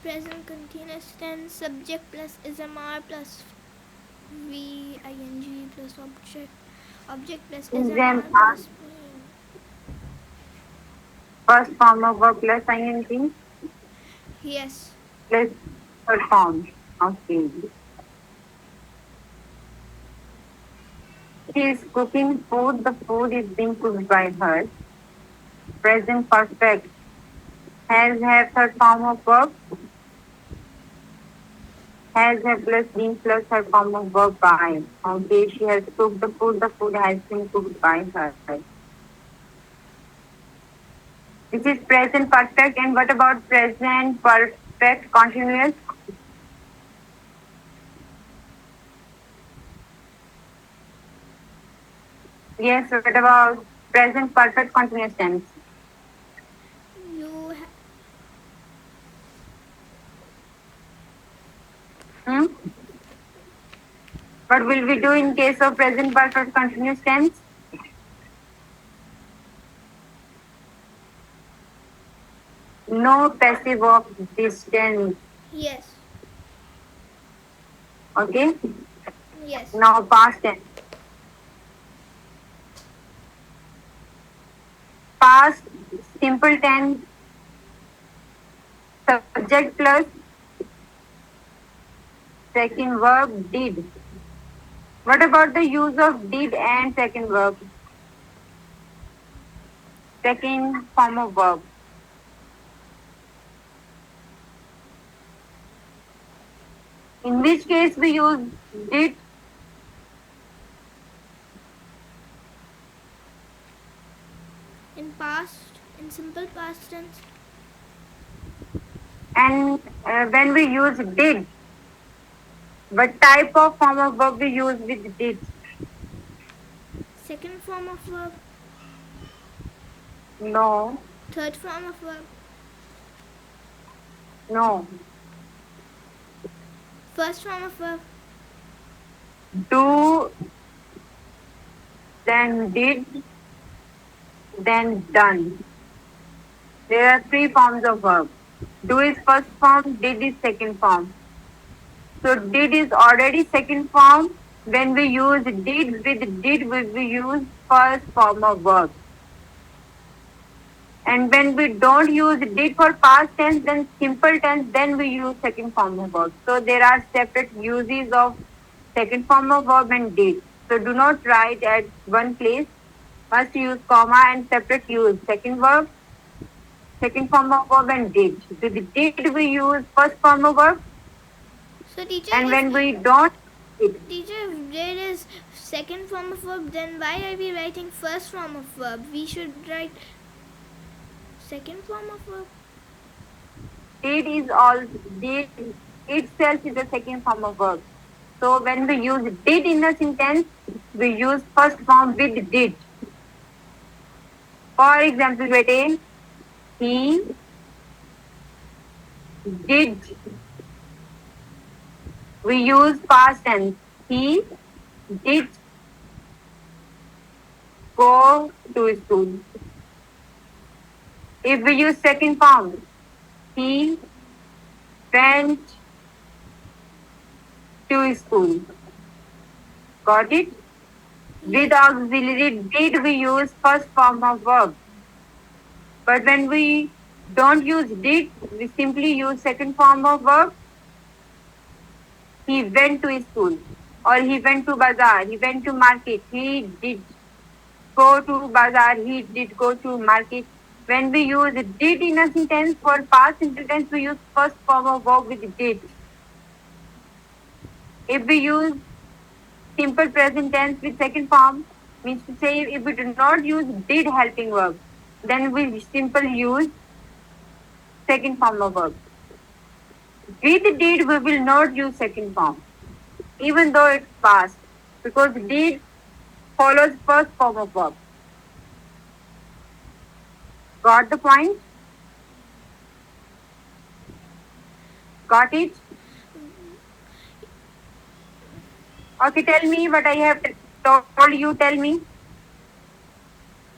Present continuous tense, subject plus ismr plus VING plus object plus Is ismr an plus first form of verb plus ing yes. plus third form. Okay. She is cooking food. The food is being cooked by her. Present perfect. Has have third form of verb. Has have plus been plus third form of verb by. Okay. She has cooked the food. The food has been cooked by her. This is present perfect. And what about present perfect continuous? Yes. What about present perfect continuous tense? You Hmm? What will we do in case of present perfect continuous tense? No passive of this tense. yes. Okay. Yes. Now past tense. Past simple tense subject plus second verb did. What about the use of did and second verb? Second form of verb. In which case we use did In past, in simple past tense, and when we use did. What type of form of verb we use with did? second form of verb, No, third form of verb, no. first form of verb, Do, then did, then done. There are three forms of verb. Do is first form, did is second form. So did is already second form. When we use did with did, we use first form of verb. And when we don't use did for past tense, then simple tense, then we use second form of verb. So there are separate uses of second form of verb and did. So do not write at one place. Must use comma and separate use second verb, second form of verb and did. With did we use first form of verb, so teacher, and if when we don't, it. teacher, if there is second form of verb, then why are we writing first form of verb? We should write second form of verb. Did is all did itself is a second form of verb. So when we use did in a sentence, we use first form with did. For example, bete, he did. We use past tense. He did go to school. If we use second form, he went to school. Got it? With Yes. auxiliary did we use first form of verb. But when we don't use did, we simply use second form of verb. He went to school or he went to bazaar, he went to market, he did go to bazaar, he did go to market. When we use did in a sentence for past simple tense, we use first form of verb with did. If we use simple present tense with second form, means to say if we do not use did helping verb, then we simply use second form of verb. With did, we will not use second form, even though it's past, because did follows first form of verb. Got the point? Got it? Okay, tell me what I have told you. Tell me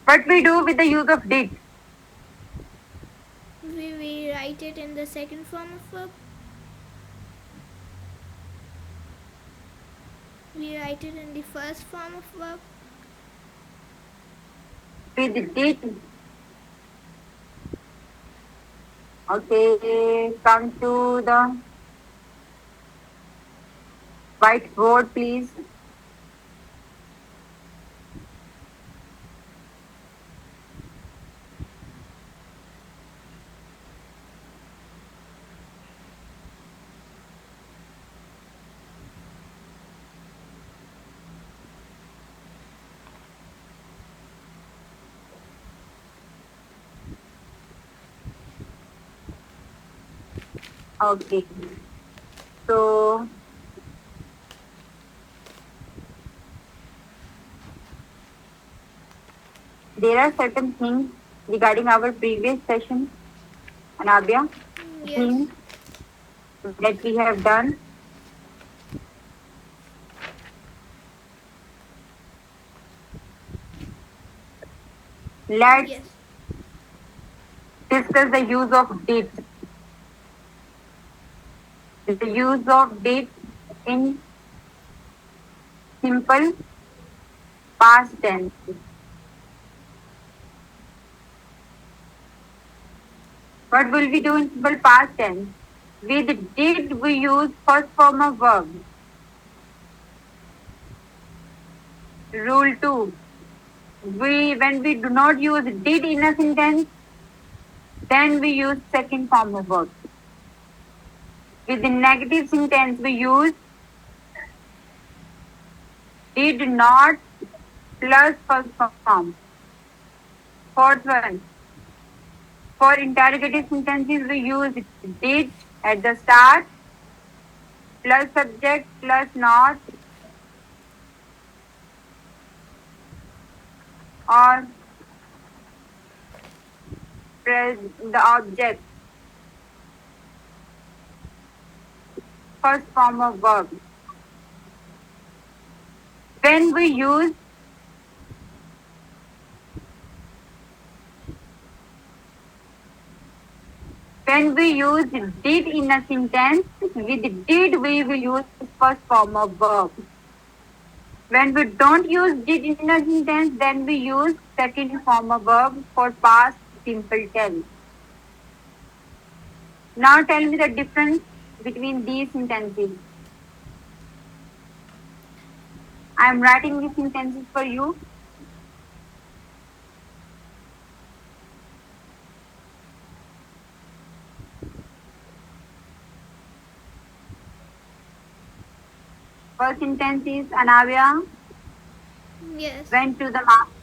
what we do with the use of did. maybe we write it in the second form of verb. We write it in the first form of verb. With did. Okay, come to the whiteboard, please. Okay. So there are certain things regarding our previous session, Anabia, Yes. things that we have done. Let's Yes. discuss the use of did. The use of did in simple past tense. What will we do in simple past tense? With did we use first form of verb. Rule 2. When we do not use did in a sentence, then we use second form of verb. With the negative sentence, we use did not plus first form. Fourth one. For interrogative sentences, we use did at the start plus subject plus not or the object. First form of verb. When we use did in a sentence, with did we will use first form of verb. When we don't use did in a sentence, then we use second form of verb for past simple tense. Now tell me the difference between these sentences. I am writing these sentences for you. First sentence is Anavya Yes. went to the market.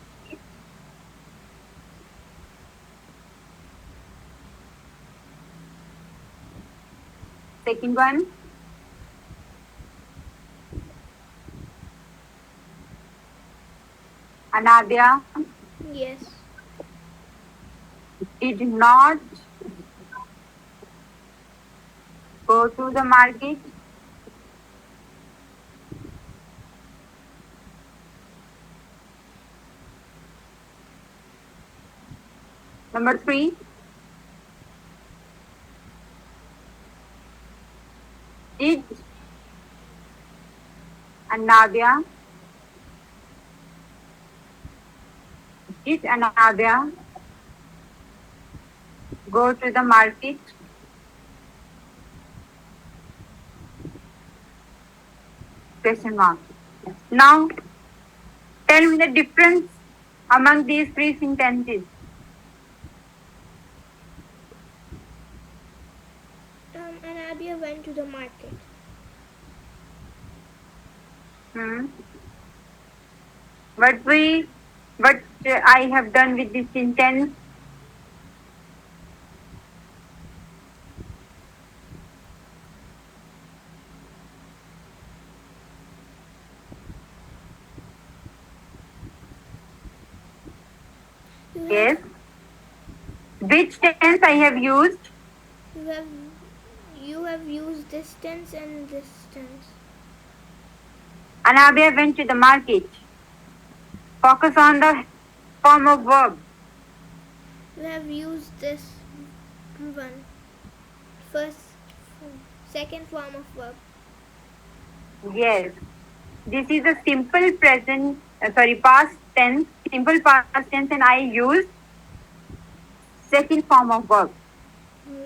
Second one, Anavya Yes. did not go to the market. Number 3, did Anavya go to the market? Question mark. Now tell me the difference among these three sentences. Anabia went to the market. What I have done with this sentence? Yes. Which tense I have used? You have used this tense and this tense. Anabia went to the market. Focus on the form of verb. You have used this One. First, second form of verb. Yes. This is a simple present, past tense, simple past tense, and I use second form of verb.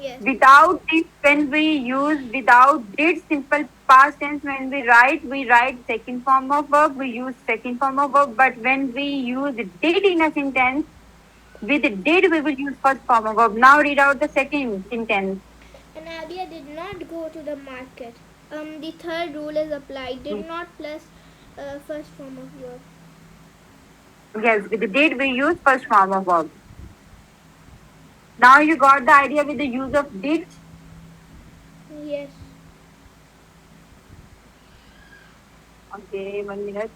Yes. Without it, when we use without did simple past tense, when we write second form of verb, we use second form of verb. But when we use did in a sentence, with did we will use first form of verb. Now read out the second sentence. And Nadia did not go to the market. The third rule is applied. Did not plus first form of verb. Yes, with did we use first form of verb. Now you got the idea with the use of did. Yes. Okay, 1 minute.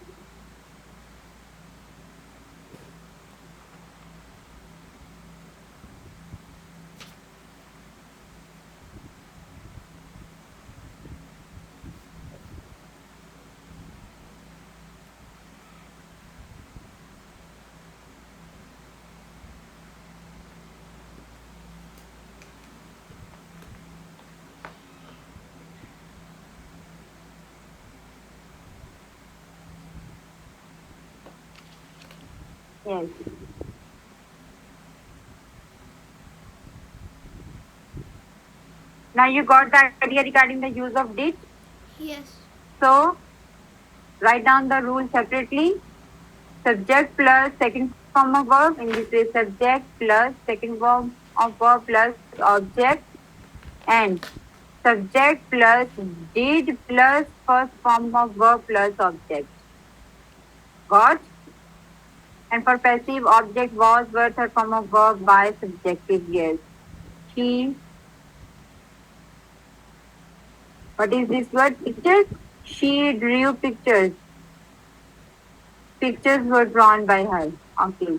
Yes. Now you got the idea regarding the use of did. Yes. So write down the rule separately. Subject plus second form of verb. In this way, subject plus second form of verb plus object, and subject plus did plus first form of verb plus object. Got? And for passive, object was, were, third form of verb by subjective. Yes. She. What is this word? Pictures. She drew pictures. Pictures were drawn by her. Okay.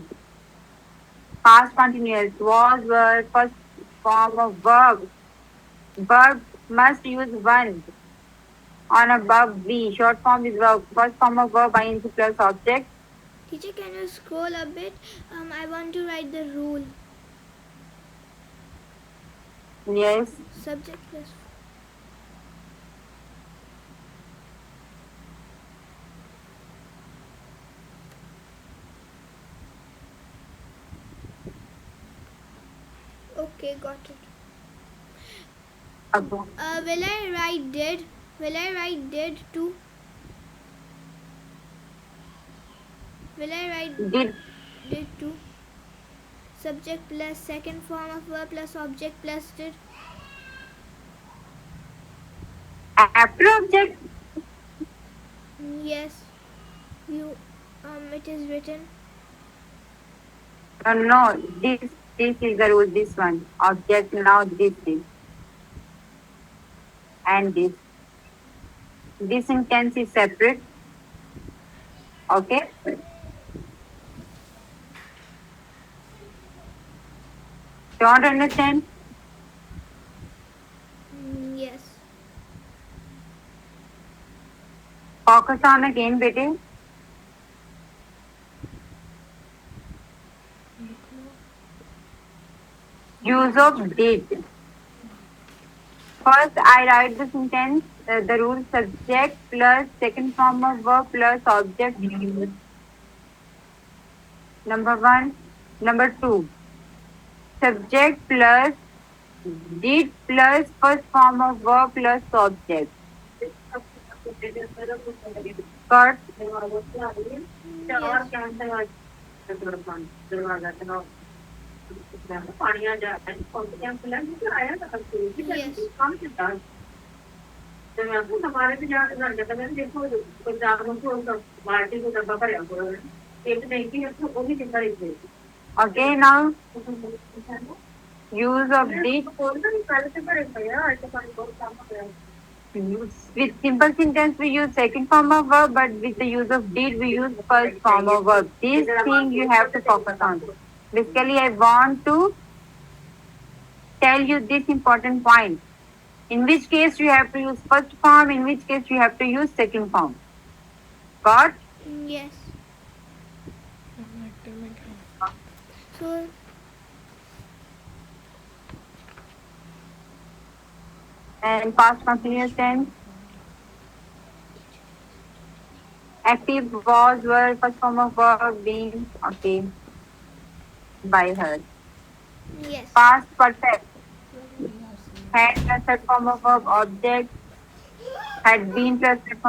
Past continuous was, were, first form of verb. Verb must use one on a verb be. Short form is verb. First form of verb ing plus object. Teacher, can you scroll a bit? I want to write the rule. Yes. Subject plus. Okay, got it. Okay. Will I write did? Will I write did too? Will I write Did did too? Subject plus second form of verb plus object plus did. after object? Yes. You. It is written. No. This is the rule. This one. Object now this is. And this. This sentence is separate. Okay. Don't understand? Yes. Focus on again, bete. Use of did. First, I write the sentence, the rule subject plus second form of verb plus object. Number one. Number two. Subject plus did plus first form of verb plus object. Got? Yes. Okay, now use of did. With simple sentence we use second form of verb, but with the use of did we use first form of verb. This thing you have to focus on. Basically, I want to tell you this important point. In which case you have to use first form, in which case you have to use second form. Got? Yes. So And past continuous tense. Active was were first form of verb being okay by her. Yes. Past perfect had plus third form of verb object had been plus third form